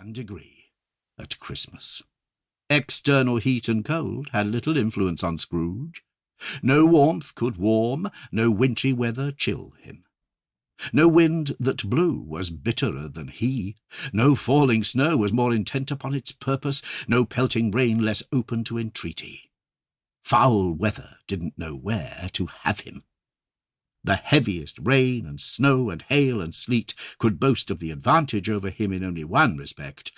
one degree at Christmas. External heat and cold had little influence on Scrooge. No warmth could warm, no wintry weather chill him. No wind that blew was bitterer than he. No falling snow was more intent upon its purpose, no pelting rain less open to entreaty. Foul weather didn't know where to have him. The heaviest rain and snow and hail and sleet could boast of the advantage over him in only one respect.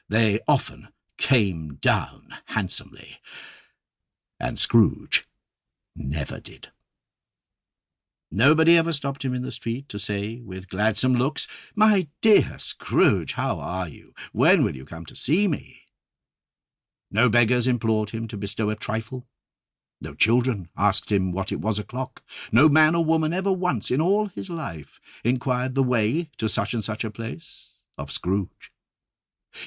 They often came down handsomely, and Scrooge never did. Nobody ever stopped him in the street to say, with gladsome looks, "My dear Scrooge, how are you? When will you come to see me?" No beggars implored him to bestow a trifle. No children asked him what it was o'clock. No man or woman ever once in all his life inquired the way to such and such a place of Scrooge.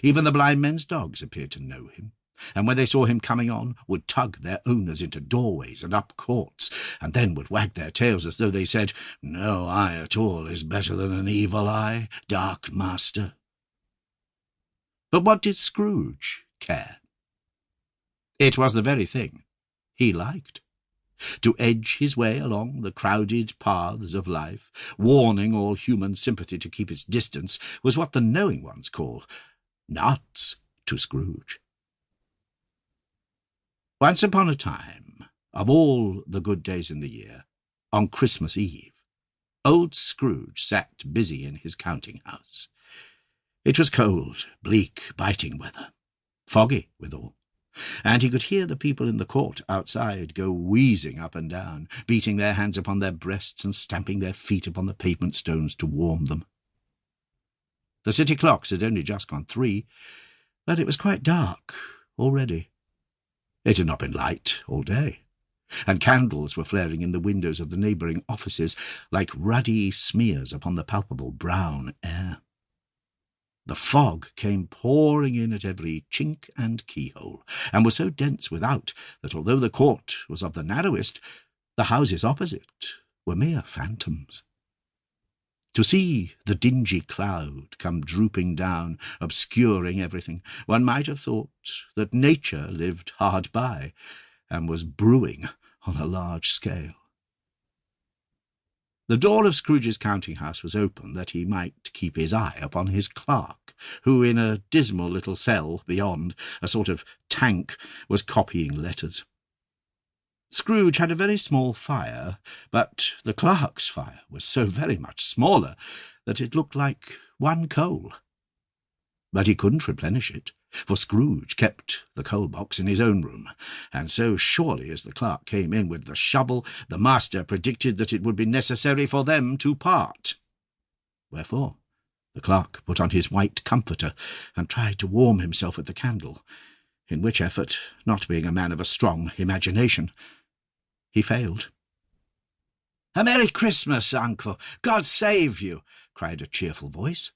Even the blind men's dogs appeared to know him, and when they saw him coming on, would tug their owners into doorways and up courts, and then would wag their tails as though they said, "No eye at all is better than an evil eye, dark master." But what did Scrooge care? It was the very thing he liked. To edge his way along the crowded paths of life, warning all human sympathy to keep its distance, was what the knowing ones call nuts to Scrooge. Once upon a time, of all the good days in the year, on Christmas Eve, old Scrooge sat busy in his counting-house. It was cold, bleak, biting weather, foggy withal, and he could hear the people in the court outside go wheezing up and down, beating their hands upon their breasts and stamping their feet upon the pavement stones to warm them. The city clocks had only just gone 3, but it was quite dark already. It had not been light all day, and candles were flaring in the windows of the neighbouring offices like ruddy smears upon the palpable brown air. The fog came pouring in at every chink and keyhole, and was so dense without that although the court was of the narrowest, the houses opposite were mere phantoms. To see the dingy cloud come drooping down, obscuring everything, one might have thought that nature lived hard by, and was brewing on a large scale. The door of Scrooge's counting-house was open, that he might keep his eye upon his clerk, who, in a dismal little cell beyond, a sort of tank, was copying letters. Scrooge had a very small fire, but the clerk's fire was so very much smaller that it looked like one coal. But he couldn't replenish it, for Scrooge kept the coal-box in his own room, and so surely as the clerk came in with the shovel, the master predicted that it would be necessary for them to part. Wherefore the clerk put on his white comforter and tried to warm himself at the candle, in which effort, not being a man of a strong imagination, he failed. "A Merry Christmas, uncle! God save you!" cried a cheerful voice.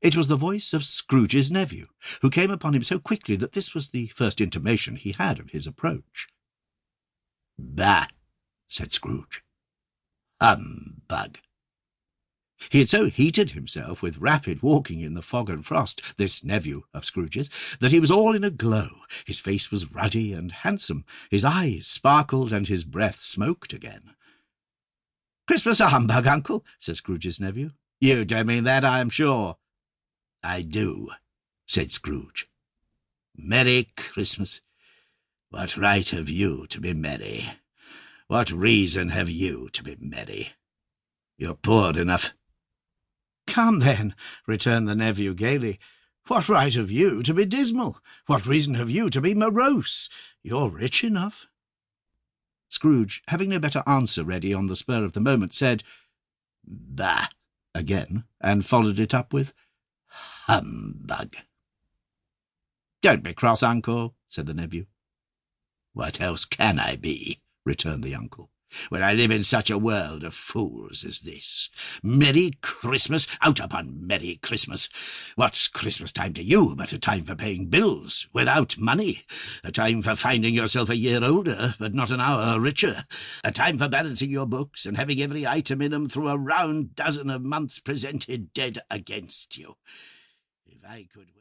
It was the voice of Scrooge's nephew, who came upon him so quickly that this was the first intimation he had of his approach. "Bah!" said Scrooge. "Humbug!" He had so heated himself with rapid walking in the fog and frost, this nephew of Scrooge's, that he was all in a glow. His face was ruddy and handsome, his eyes sparkled, and his breath smoked again. "Christmas a humbug, uncle?" said Scrooge's nephew. "You don't mean that, I am sure." "I do," said Scrooge. "Merry Christmas! What right have you to be merry? What reason have you to be merry? You're poor enough." "Come, then," returned the nephew gaily, "what right have you to be dismal? What reason have you to be morose? You're rich enough." Scrooge, having no better answer ready on the spur of the moment, said, "Bah!" again, and followed it up with, "Humbug!" "Don't be cross, uncle," said the nephew. "What else can I be?" returned the uncle, "when I live in such a world of fools as this? Merry Christmas! Out upon Merry Christmas! What's Christmas time to you but a time for paying bills without money, a time for finding yourself a year older but not an hour richer, a time for balancing your books and having every item in 'em through a round dozen of months presented dead against you? If I could...